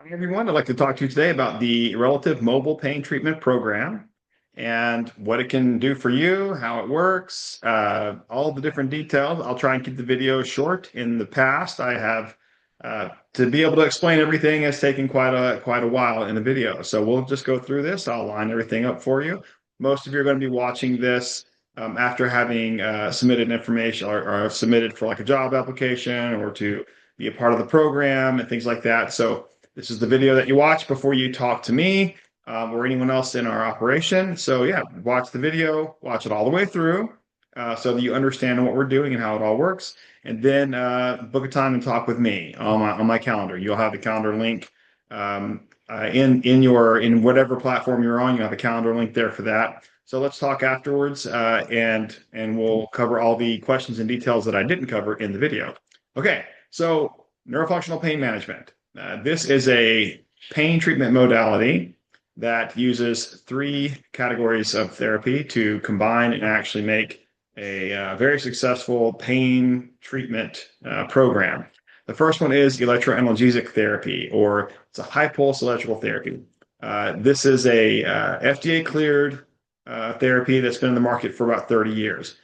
Hi, everyone. I'd like to talk to you today about the Relative Mobile Pain Treatment Program and what it can do for you, how it works, all the different details. I'll try and keep the video short. In the past, I have to be able to explain everything has taken quite a while in the video. So we'll just go through this. I'll line everything up for you. Most of you are going to be watching this after having submitted information or submitted for like a job application or to be a part of the program and things like that. So this is the video that you watch before you talk to me or anyone else in our operation. So yeah, watch the video, watch it all the way through so that you understand what we're doing and how it all works. And then book a time and talk with me on my calendar. You'll have the calendar link in whatever platform you're on. You have a calendar link there for that. So let's talk afterwards, and we'll cover all the questions and details that I didn't cover in the video. Okay, so neurofunctional pain management. This is a pain treatment modality that uses three categories of therapy to combine and actually make a very successful pain treatment program. The first one is electroanalgesic therapy, or it's a high pulse electrical therapy. This is a FDA cleared therapy that's been in the market for about 30 years.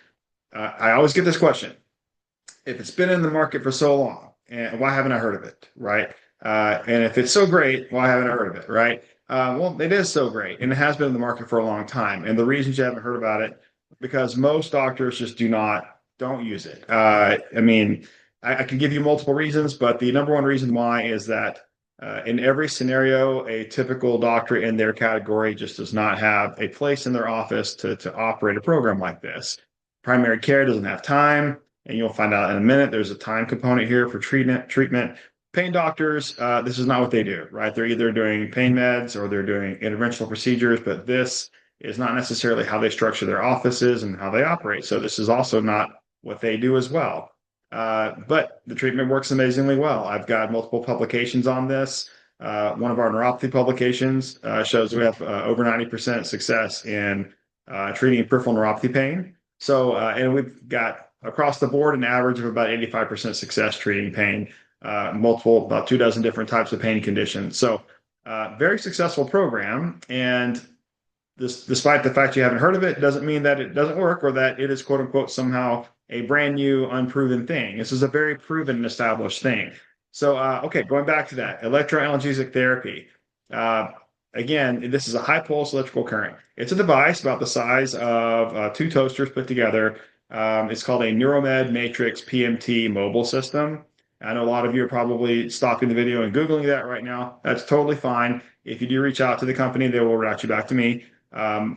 I always get this question. If it's been in the market for so long, and why haven't I heard of it, right? And if it's so great, why haven't I heard of it, right? Well, it is so great, and it has been in the market for a long time. And the reasons you haven't heard about it, because most doctors just don't use it. I mean, I can give you multiple reasons, but the number one reason why is that in every scenario, a typical doctor in their category just does not have a place in their office to operate a program like this. Primary care doesn't have time, and you'll find out in a minute. There's a time component here for treatment. Pain doctors, this is not what they do, right? They're either doing pain meds or they're doing interventional procedures, but this is not necessarily how they structure their offices and how they operate. So this is also not what they do as well. But the treatment works amazingly well. I've got multiple publications on this. One of our neuropathy publications shows we have over 90% success in treating peripheral neuropathy pain. So, and we've got across the board an average of about 85% success treating pain, about 24 different types of pain conditions. So, very successful program. And this, despite the fact you haven't heard of it, doesn't mean that it doesn't work or that it is quote unquote somehow a brand new, unproven thing. This is a very proven and established thing. So, okay, going back to that, electroanalgesic therapy. Again, this is a high pulse electrical current. It's a device about the size of two toasters put together. It's called a Neuromed Matrix PMT mobile system. I know a lot of you are probably stopping the video and Googling that right now. That's totally fine. If you do reach out to the company, they will route you back to me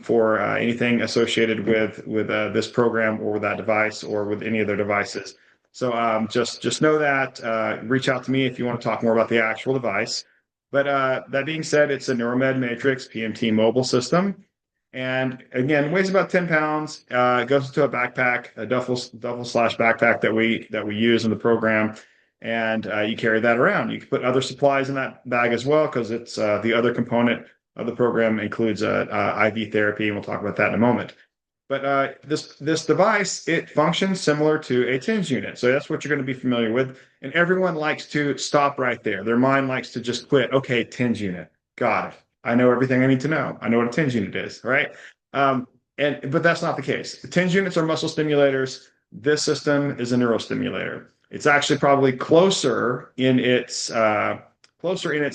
for anything associated with this program or with that device or with any of their devices. So just know that. Reach out to me if you want to talk more about the actual device. But that being said, it's a Neuromed Matrix PMT mobile system. And again, weighs about 10 pounds. It goes into a backpack, a duffel slash backpack that we use in the program. And you carry that around. You can put other supplies in that bag as well, because it's the other component of the program includes IV therapy, and we'll talk about that in a moment. But this device, it functions similar to a TENS unit. So that's what you're going to be familiar with. And everyone likes to stop right there. Their mind likes to just quit. Okay, TENS unit. Got it. I know everything I need to know. I know what a TENS unit is, right? But that's not the case. The TENS units are muscle stimulators. This system is a neurostimulator. It's actually probably closer in its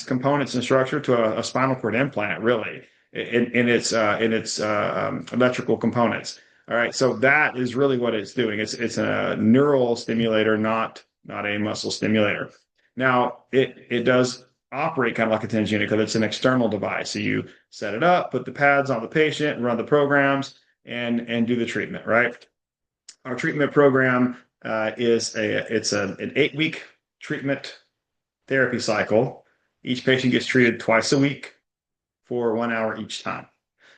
components and structure to a spinal cord implant, really, in its electrical components. All right, so that is really what it's doing. It's a neural stimulator, not a muscle stimulator. Now, it does operate kind of like a TENS unit because it's an external device. So you set it up, put the pads on the patient, run the programs, and do the treatment. Right. Our treatment program is an 8-week treatment therapy cycle. Each patient gets treated twice a week for 1 hour each time.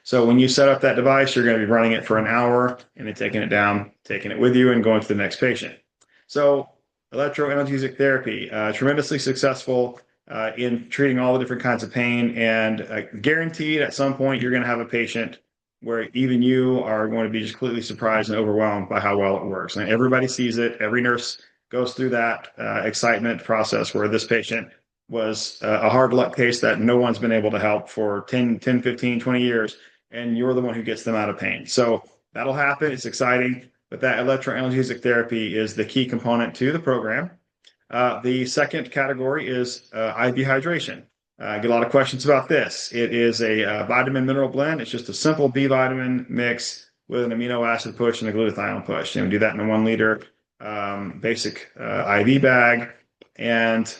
So when you set up that device, you're going to be running it for an hour and then taking it down, taking it with you and going to the next patient. So electroanalgesic therapy, tremendously successful in treating all the different kinds of pain, and guaranteed at some point you're going to have a patient where even you are going to be just completely surprised and overwhelmed by how well it works. And everybody sees it. Every nurse goes through that excitement process where this patient was a hard luck case that no one's been able to help for 10, 15, 20 years, and you're the one who gets them out of pain. So that'll happen. It's exciting, but that electroanalgesic therapy is the key component to the program. The second category is IV hydration. I get a lot of questions about this. It is a vitamin mineral blend. It's just a simple B vitamin mix with an amino acid push and a glutathione push. And we do that in a 1 liter basic IV bag. And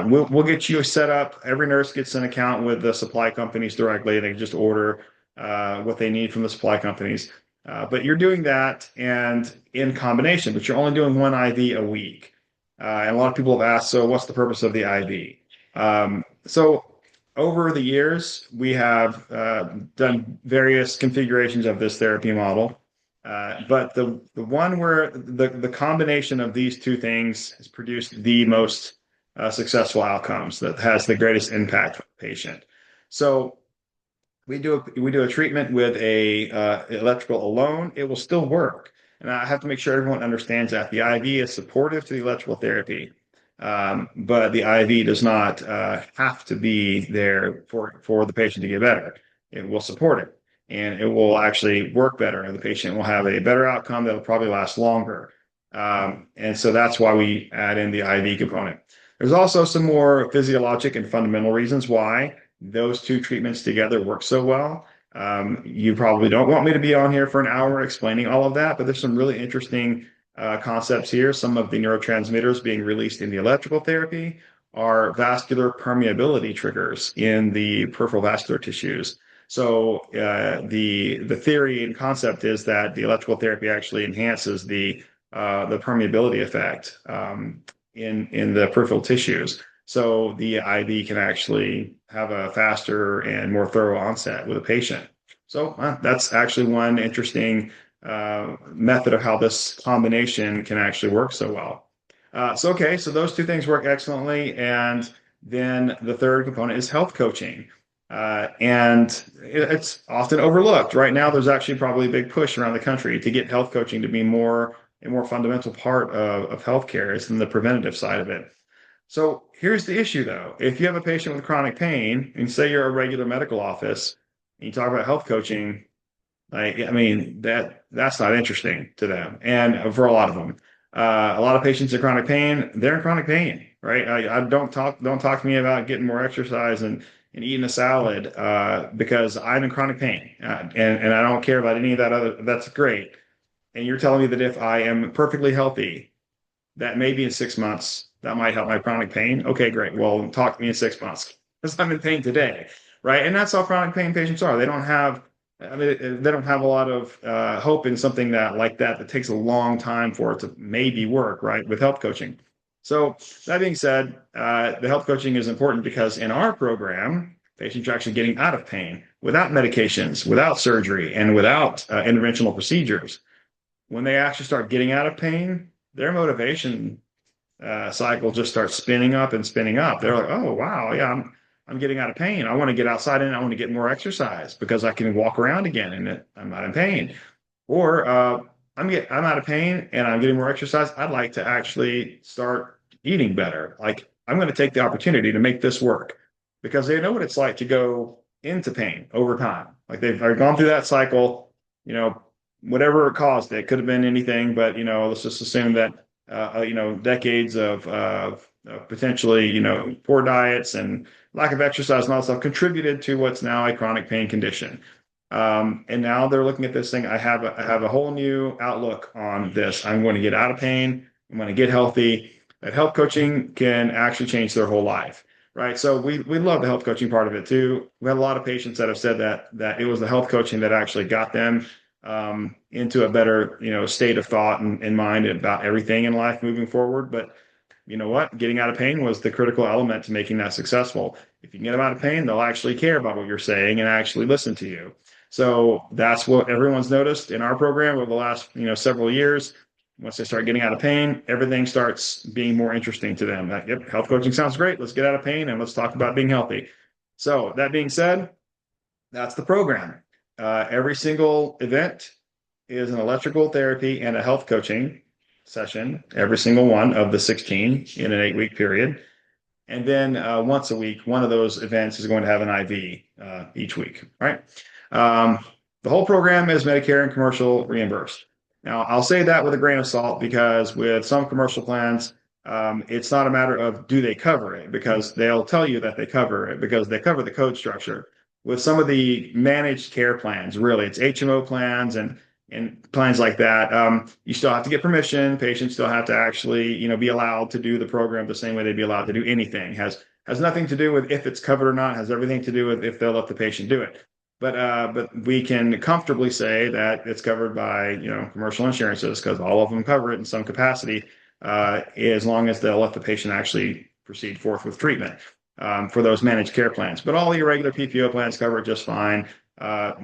we'll get you set up. Every nurse gets an account with the supply companies directly. They just order what they need from the supply companies. But you're doing that and in combination, but you're only doing 1 IV a week. And a lot of people have asked, so what's the purpose of the IV? So over the years, we have done various configurations of this therapy model. But the one where the combination of these two things has produced the most successful outcomes, that has the greatest impact on the patient. So we do a treatment with a electrical alone. It will still work. And I have to make sure everyone understands that the IV is supportive to the electrical therapy, but the IV does not have to be there for the patient to get better. It will support it, and it will actually work better, and the patient will have a better outcome that will probably last longer. And so that's why we add in the IV component. There's also some more physiologic and fundamental reasons why those two treatments together work so well. You probably don't want me to be on here for an hour explaining all of that, but there's some really interesting concepts here. Some of the neurotransmitters being released in the electrical therapy are vascular permeability triggers in the peripheral vascular tissues. So the theory and concept is that the electrical therapy actually enhances the permeability effect in the peripheral tissues. So the IV can actually have a faster and more thorough onset with a patient. So that's actually one interesting method of how this combination can actually work so well. So those two things work excellently. And then the third component is health coaching. And it's often overlooked. Right now, there's actually probably a big push around the country to get health coaching to be a more fundamental part of healthcare. It's in the preventative side of it. So here's the issue, though. If you have a patient with chronic pain, and say you're a regular medical office, and you talk about health coaching, that's not interesting to them, and for a lot of them. A lot of patients in chronic pain, they're in chronic pain, right? I don't talk to me about getting more exercise and eating a salad because I'm in chronic pain, and I don't care about any of that other. That's great. And you're telling me that if I am perfectly healthy, that maybe in 6 months, that might help my chronic pain. Okay, great. Well, talk to me in 6 months because I'm in pain today, right? And that's how chronic pain patients are. They don't have a lot of hope in something like that takes a long time for it to maybe work, right, with health coaching. So that being said, the health coaching is important because in our program, patients are actually getting out of pain without medications, without surgery, and without interventional procedures. When they actually start getting out of pain, their motivation cycle just starts spinning up and spinning up. They're like, oh, wow, yeah, I'm getting out of pain. I want to get outside and I want to get more exercise because I can walk around again and I'm not in pain. Or I'm out of pain and I'm getting more exercise. I'd like to actually start eating better. Like, I'm going to take the opportunity to make this work because they know what it's like to go into pain over time. Like they've gone through that cycle, whatever it caused. It could have been anything, but let's just assume that decades of potentially poor diets and lack of exercise and all that stuff contributed to what's now a chronic pain condition. And now they're looking at this thing. I have a whole new outlook on this. I'm going to get out of pain. I'm going to get healthy. That health coaching can actually change their whole life, right? So we love the health coaching part of it too. We had a lot of patients that have said that it was the health coaching that actually got them into a better, state of thought and mind about everything in life moving forward. But you know what? Getting out of pain was the critical element to making that successful. If you can get them out of pain, they'll actually care about what you're saying and actually listen to you. So that's what everyone's noticed in our program over the last, several years. Once they start getting out of pain, everything starts being more interesting to them. Yep, health coaching sounds great. Let's get out of pain and let's talk about being healthy. So that being said, that's the program. Every single event is an electrical therapy and a health coaching session, every single one of the 16 in an 8-week period. And then once a week, one of those events is going to have an IV each week, right? The whole program is Medicare and commercial reimbursed. Now, I'll say that with a grain of salt because with some commercial plans, it's not a matter of do they cover it, because they'll tell you that they cover it because they cover the code structure. With some of the managed care plans, really, it's HMO plans and plans like that. You still have to get permission. Patients still have to actually, be allowed to do the program the same way they'd be allowed to do anything. Has nothing to do with if it's covered or not. Has everything to do with if they'll let the patient do it. But we can comfortably say that it's covered by commercial insurances because all of them cover it in some capacity, as long as they'll let the patient actually proceed forth with treatment for those managed care plans. But all the irregular PPO plans cover it just fine.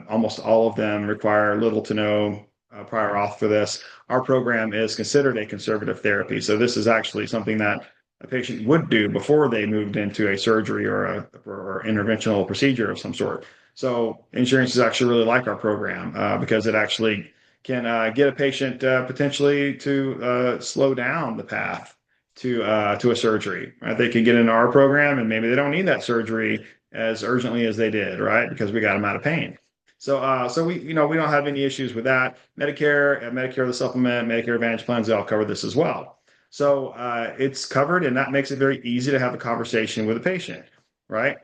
Almost all of them require little to no prior auth for this. Our program is considered a conservative therapy, so this is actually something that a patient would do before they moved into a surgery or interventional procedure of some sort. So insurances actually really like our program because it actually can get a patient potentially to slow down the path to a surgery. Right? They can get into our program and maybe they don't need that surgery as urgently as they did, right? Because we got them out of pain. So we don't have any issues with that. Medicare, the supplement, Medicare Advantage plans, they all cover this as well. So it's covered, and that makes it very easy to have a conversation with a patient, right?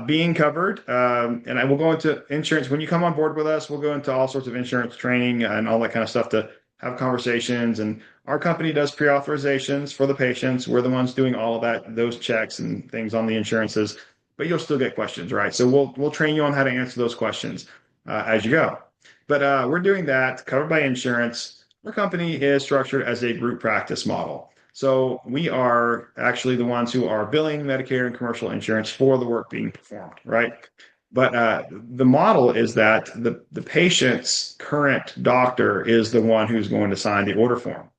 Being covered, and I will go into insurance. When you come on board with us, we'll go into all sorts of insurance training and all that kind of stuff to have conversations. And our company does pre-authorizations for the patients. We're the ones doing all of that, those checks and things on the insurances, but you'll still get questions, right? So we'll train you on how to answer those questions as you go. But we're doing that covered by insurance. Our company is structured as a group practice model. So we are actually the ones who are billing Medicare and commercial insurance for the work being performed, right? But the model is that the patient's current doctor is the one who's going to sign the order form.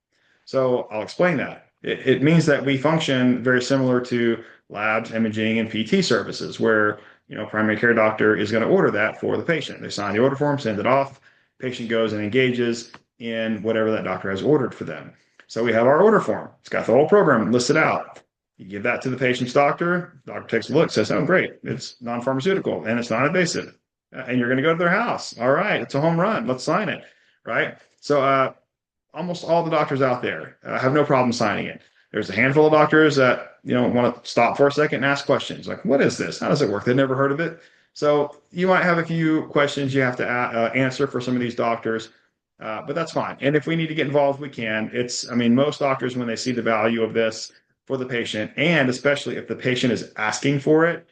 So I'll explain that. It means that we function very similar to labs, imaging, and PT services, where primary care doctor is going to order that for the patient. They sign the order form, send it off. Patient goes and engages in whatever that doctor has ordered for them. So we have our order form. It's got the whole program listed out. You give that to the patient's doctor. Doctor takes a look, says, "Oh, great, it's non-pharmaceutical and it's non-invasive, and you're going to go to their house. All right, it's a home run. Let's sign it." Right. So almost all the doctors out there have no problem signing it. There's a handful of doctors that want to stop for a second and ask questions like, "What is this? How does it work?" They've never heard of it. So you might have a few questions you have to answer for some of these doctors. But that's fine. And if we need to get involved, we can. Most doctors, when they see the value of this for the patient, and especially if the patient is asking for it,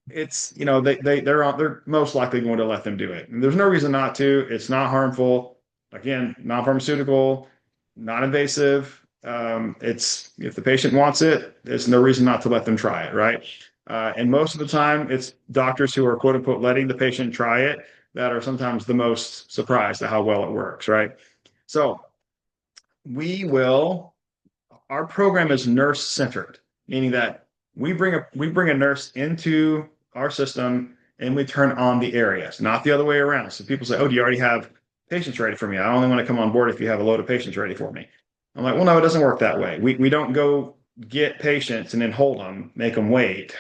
they're most likely going to let them do it. And there's no reason not to. It's not harmful. Again, non-pharmaceutical, non-invasive. If the patient wants it, there's no reason not to let them try it, right? And most of the time, it's doctors who are quote unquote letting the patient try it that are sometimes the most surprised at how well it works, right? So our program is nurse centered, meaning that we bring a nurse into our system and we turn on the areas, not the other way around. So people say, "Oh, do you already have patients ready for me? I only want to come on board if you have a load of patients ready for me." I'm like, "Well, no, it doesn't work that way. We don't go get patients and then hold them, make them wait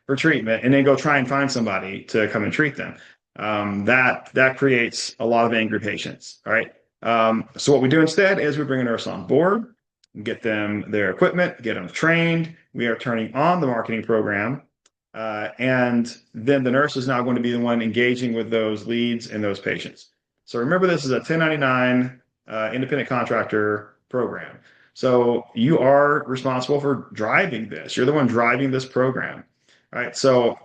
for treatment, and then go try and find somebody to come and treat them. That creates a lot of angry patients. All right. So what we do instead is we bring a nurse on board, get them their equipment, get them trained. We are turning on the marketing program. And then the nurse is now going to be the one engaging with those leads and those patients. So remember, this is a 1099 independent contractor program. So you are responsible for driving this. You're the one driving this program. All right. So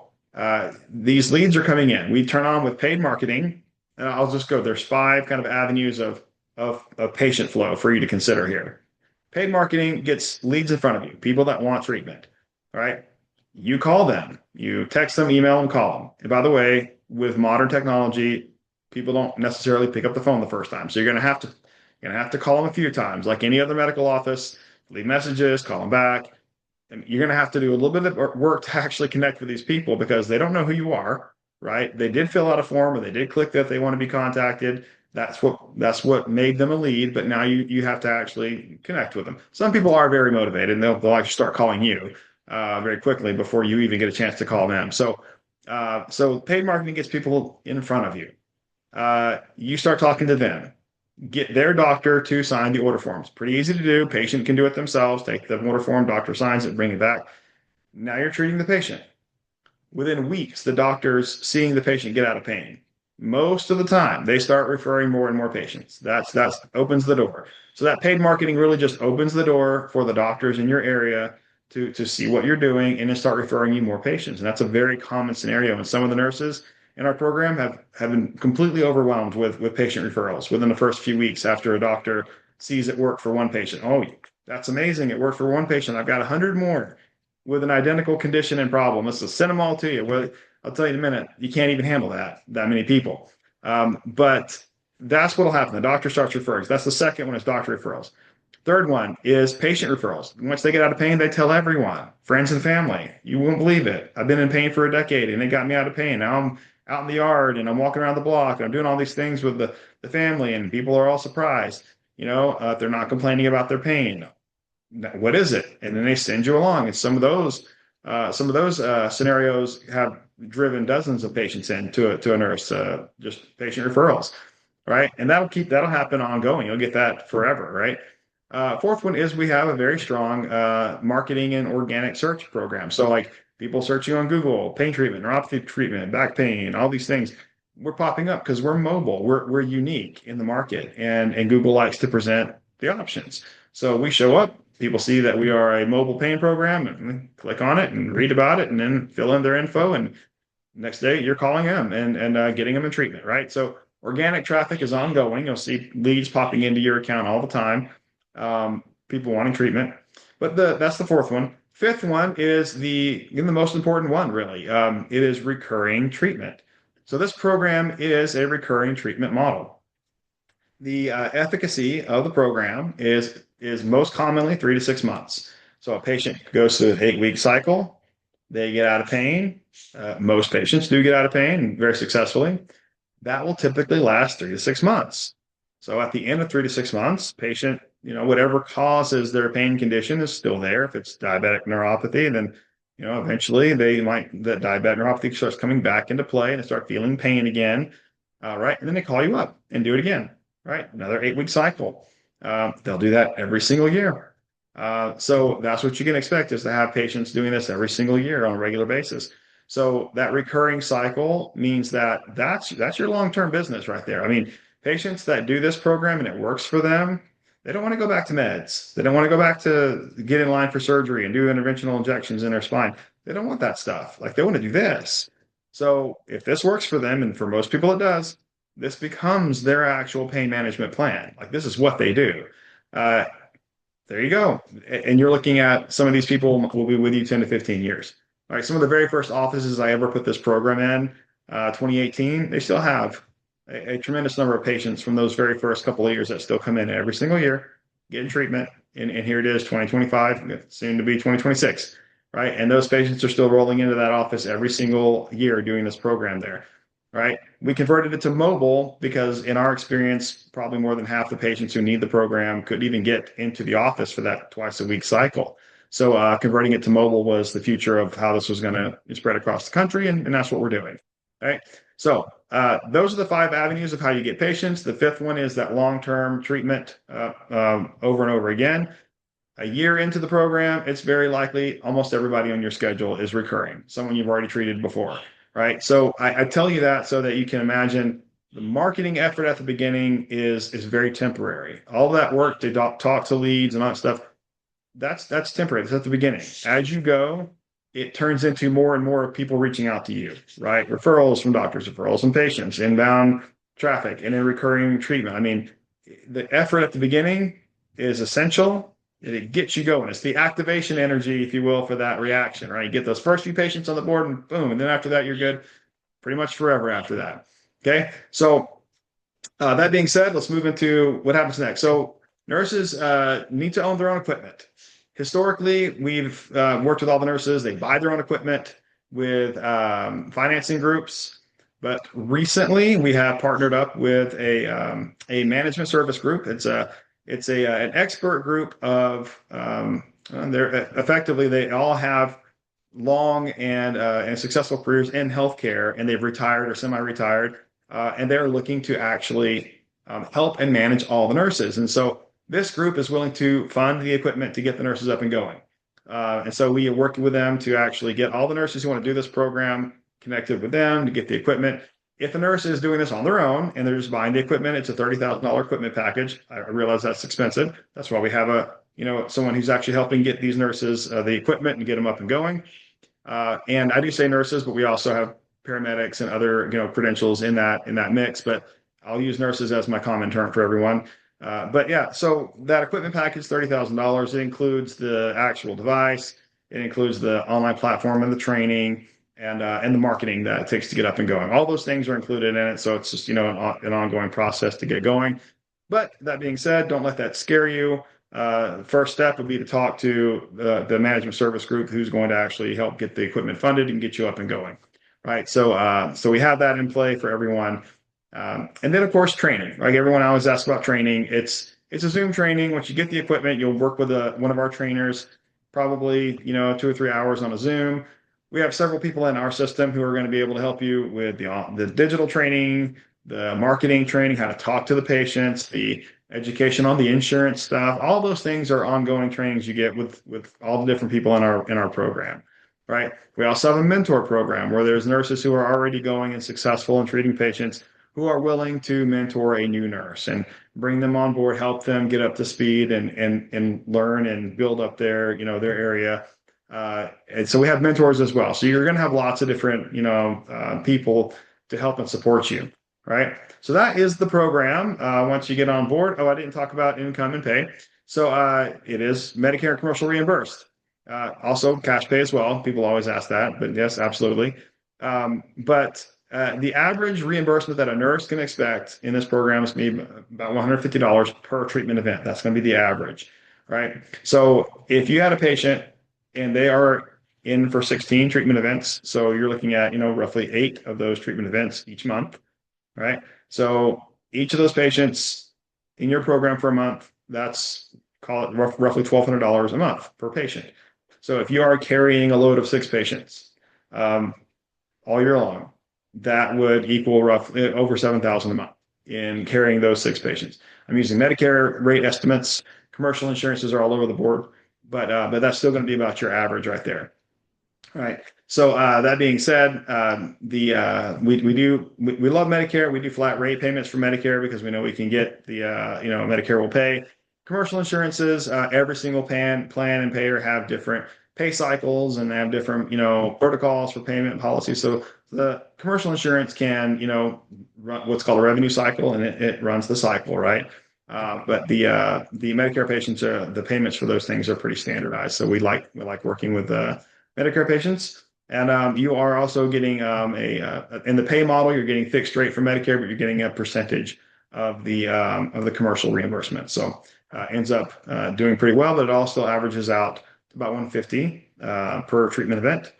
these leads are coming in. We turn on with paid marketing. And I'll just go. There's 5 kind of avenues of patient flow for you to consider here. Paid marketing gets leads in front of you, people that want treatment. All right. You call them, you text them, email them, call them. And by the way, with modern technology, people don't necessarily pick up the phone the first time. So you're going to have to call them a few times, like any other medical office, leave messages, call them back. And you're going to have to do a little bit of work to actually connect with these people because they don't know who you are, right? They did fill out a form or they did click that they want to be contacted. That's what made them a lead, but now you have to actually connect with them. Some people are very motivated and they'll actually start calling you. very quickly before you even get a chance to call them. So paid marketing gets people in front of you. You start talking to them, get their doctor to sign the order forms. Pretty easy to do. Patient can do it themselves. Take the order form, doctor signs it, bring it back. Now you're treating the patient. Within weeks, the doctor's seeing the patient get out of pain. Most of the time, they start referring more and more patients. That's opens the door. So that paid marketing really just opens the door for the doctors in your area to see what you're doing and then start referring you more patients. And that's a very common scenario. And some of the nurses in our program have been completely overwhelmed with patient referrals within the first few weeks after a doctor sees it work for one patient. Oh, that's amazing. It worked for one patient. I've got 100 more with an identical condition and problem. Let's just send them all to you. Well, I'll tell you in a minute, you can't even handle that many people. But that's what will happen. The doctor starts referring. So that's the second one, is doctor referrals. Third one is patient referrals. Once they get out of pain, they tell everyone, friends and family. You won't believe it. I've been in pain for a decade and they got me out of pain. Now I'm out in the yard and I'm walking around the block and I'm doing all these things with the family, and people are all surprised. They're not complaining about their pain. What is it? And then they send you along. And some of those scenarios have driven dozens of patients in to a nurse, just patient referrals, right? And that'll happen ongoing. You'll get that forever, right? Fourth one is we have a very strong marketing and organic search program. So like people searching on Google, pain treatment, neuropathy treatment, back pain, all these things, we're popping up because we're mobile. We're unique in the market, and Google likes to present the options. So we show up, people see that we are a mobile pain program, and click on it and read about it and then fill in their info. And next day you're calling them and getting them in treatment, right? So organic traffic is ongoing. You'll see leads popping into your account all the time. People wanting treatment, but that's the fourth one. Fifth one is the most important one, really. It is recurring treatment. So this program is a recurring treatment model. The efficacy of the program is most commonly 3 to 6 months. So a patient goes through an 8-week cycle. They get out of pain. Most patients do get out of pain very successfully. That will typically last 3 to 6 months. So at the end of 3 to 6 months, patient, whatever causes their pain condition is still there. If it's diabetic neuropathy, then, eventually that diabetic neuropathy starts coming back into play and they start feeling pain again. Right. And then they call you up and do it again. Right. Another 8-week cycle. They'll do that every single year. So that's what you can expect, is to have patients doing this every single year on a regular basis. So that recurring cycle means that's your long-term business right there. I mean, patients that do this program and it works for them, they don't want to go back to meds. They don't want to go back to get in line for surgery and do interventional injections in their spine. They don't want that stuff. Like, they want to do this. So if this works for them, and for most people it does, this becomes their actual pain management plan. Like, this is what they do. There you go. And you're looking at some of these people will be with you 10 to 15 years. All right. Some of the very first offices I ever put this program in, 2018, they still have a tremendous number of patients from those very first couple of years that still come in every single year, getting treatment. And here it is, 2025, soon to be 2026, right? And those patients are still rolling into that office every single year doing this program there, right? We converted it to mobile because, in our experience, probably more than half the patients who need the program couldn't even get into the office for that twice-a-week cycle. So converting it to mobile was the future of how this was going to spread across the country, and that's what we're doing, right? So those are the 5 avenues of how you get patients. The fifth one is that long-term treatment over and over again. A year into the program, it's very likely almost everybody on your schedule is recurring, someone you've already treated before, right? So I tell you that so that you can imagine the marketing effort at the beginning is very temporary. All that work to talk to leads and all that stuff, that's temporary. It's at the beginning. As you go, it turns into more and more people reaching out to you, right? Referrals from doctors, referrals from patients, inbound traffic, and then recurring treatment. I mean, the effort at the beginning is essential. It gets you going. It's the activation energy, if you will, for that reaction, right? You get those first few patients on the board and boom, and then after that, you're good pretty much forever after that. Okay. So that being said, let's move into what happens next. So nurses need to own their own equipment. Historically, we've worked with all the nurses. They buy their own equipment with financing groups. But recently, we have partnered up with a management service group. It's an expert group of They're effectively, they all have long and successful careers in healthcare, and they've retired or semi-retired, and they're looking to actually help and manage all the nurses. And so this group is willing to fund the equipment to get the nurses up and going. And so we are working with them to actually get all the nurses who want to do this program connected with them to get the equipment. If a nurse is doing this on their own and they're just buying the equipment, it's a $30,000 equipment package. I realize that's expensive. That's why we have someone who's actually helping get these nurses the equipment and get them up and going. And I do say nurses, but we also have paramedics and other credentials in that mix. But I'll use nurses as my common term for everyone. But yeah, so that equipment package, $30,000. It includes the actual device. It includes the online platform and the training and the marketing that it takes to get up and going. All those things are included in it. So it's just, an ongoing process to get going. But that being said, don't let that scare you. First step would be to talk to the management service group who's going to actually help get the equipment funded and get you up and going. Right. So we have that in play for everyone. And then, of course, training. Like everyone always asks about training. It's a Zoom training. Once you get the equipment, you'll work with one of our trainers, probably 2 or 3 hours on a Zoom. We have several people in our system who are going to be able to help you with the digital training, the marketing training, how to talk to the patients, the education on the insurance stuff. All those things are ongoing trainings you get with all the different people in our program. Right. We also have a mentor program where there's nurses who are already going and successful in treating patients who are willing to mentor a new nurse and bring them on board, help them get up to speed and learn and build up their area. And so we have mentors as well. So you're going to have lots of different, people to help and support you. Right. So that is the program. Once you get on board. Oh, I didn't talk about income and pay. So it is Medicare and commercial reimbursed. Also cash pay as well. People always ask that, but yes, absolutely. But the average reimbursement that a nurse can expect in this program is going to be about $150 per treatment event. That's going to be the average, right? So if you had a patient and they are in for 16 treatment events, so you're looking at, roughly 8 of those treatment events each month, right? So each of those patients in your program for a month, that's, call it roughly $1,200 a month per patient. So if you are carrying a load of 6 patients all year long, that would equal roughly over $7,000 a month in carrying those 6 patients. I'm using Medicare rate estimates. Commercial insurances are all over the board, but that's still going to be about your average right there. All right. So that being said, we love Medicare. We do flat rate payments for Medicare because we know we can get the Medicare will pay. Commercial insurances, every single plan and payer have different pay cycles and have different protocols for payment policies. So the commercial insurance can run what's called a revenue cycle, and it runs the cycle, right? But the Medicare patients, the payments for those things are pretty standardized. So we like working with Medicare patients. And you are also getting in the pay model, you're getting fixed rate for Medicare, but you're getting a percentage of the commercial reimbursement. So ends up doing pretty well, but it also averages out to about $150 per treatment event.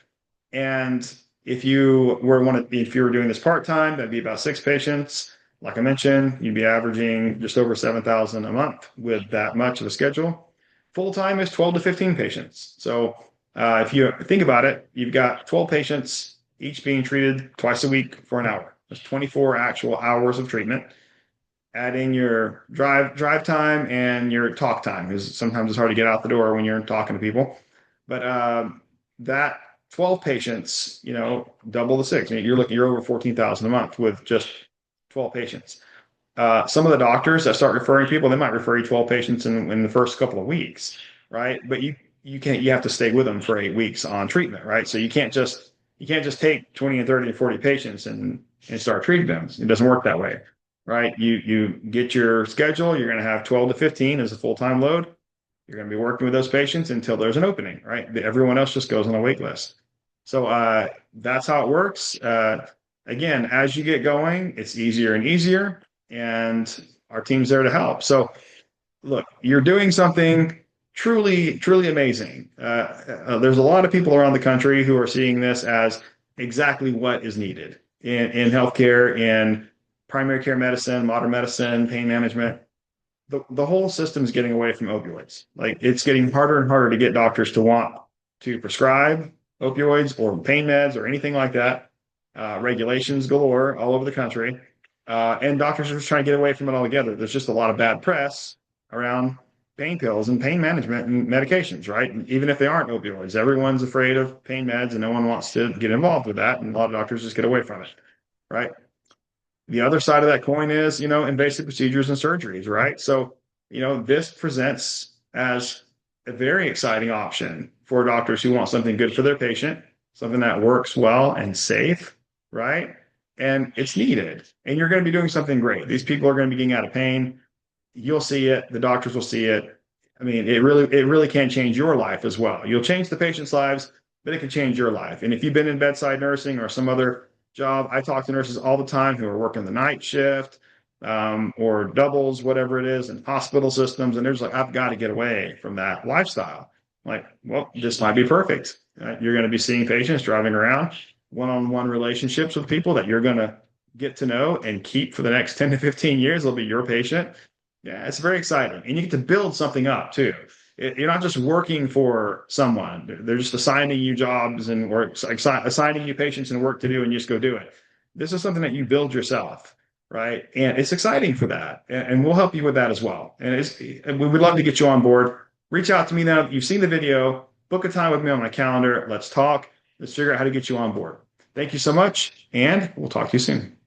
And if you were doing this part-time, that'd be about 6 patients. Like I mentioned, you'd be averaging just over $7,000 a month with that much of a schedule. Full-time is 12 to 15 patients. So if you think about it, you've got 12 patients, each being treated twice a week for an hour. That's 24 actual hours of treatment. Add in your drive time and your talk time, because sometimes it's hard to get out the door when you're talking to people. But that 12 patients, double the 6. You're over 14,000 a month with just 12 patients. Some of the doctors that start referring people, they might refer you 12 patients in the first couple of weeks, right? But you have to stay with them for 8 weeks on treatment, right? So you can't just take 20 and 30 and 40 patients and start treating them. It doesn't work that way, right? You get your schedule. You're going to have 12 to 15 as a full-time load. You're going to be working with those patients until there's an opening, right? Everyone else just goes on a wait list. So that's how it works. Again, as you get going, it's easier and easier, and our team's there to help. So look, you're doing something truly, truly amazing. There's a lot of people around the country who are seeing this as exactly what is needed in healthcare, in primary care medicine, modern medicine, pain management. the whole system is getting away from opioids. Like it's getting harder and harder to get doctors to want to prescribe opioids or pain meds or anything like that. Regulations galore all over the country. And doctors are just trying to get away from it altogether. There's just a lot of bad press around pain pills and pain management and medications, right? And even if they aren't opioids, everyone's afraid of pain meds and no one wants to get involved with that. And a lot of doctors just get away from it, right? The other side of that coin is, invasive procedures and surgeries, right? So, this presents as a very exciting option for doctors who want something good for their patient, something that works well and safe, right? And it's needed. And you're going to be doing something great. These people are going to be getting out of pain. You'll see it. The doctors will see it. I mean, it really can change your life as well. You'll change the patient's lives, but it can change your life. And if you've been in bedside nursing or some other job, I talk to nurses all the time who are working the night shift, or doubles, whatever it is, in hospital systems. And they're just like, I've got to get away from that lifestyle. Like, well, this might be perfect. You're going to be seeing patients, driving around, one-on-one relationships with people that you're going to get to know and keep for the next 10 to 15 years. They'll be your patient. Yeah, it's very exciting. And you get to build something up too. You're not just working for someone. They're just assigning you jobs and work, assigning you patients and work to do, and you just go do it. This is something that you build yourself, right? And it's exciting for that. And we'll help you with that as well. And we would love to get you on board. Reach out to me now. You've seen the video. Book a time with me on my calendar. Let's talk. Let's figure out how to get you on board. Thank you so much, and we'll talk to you soon.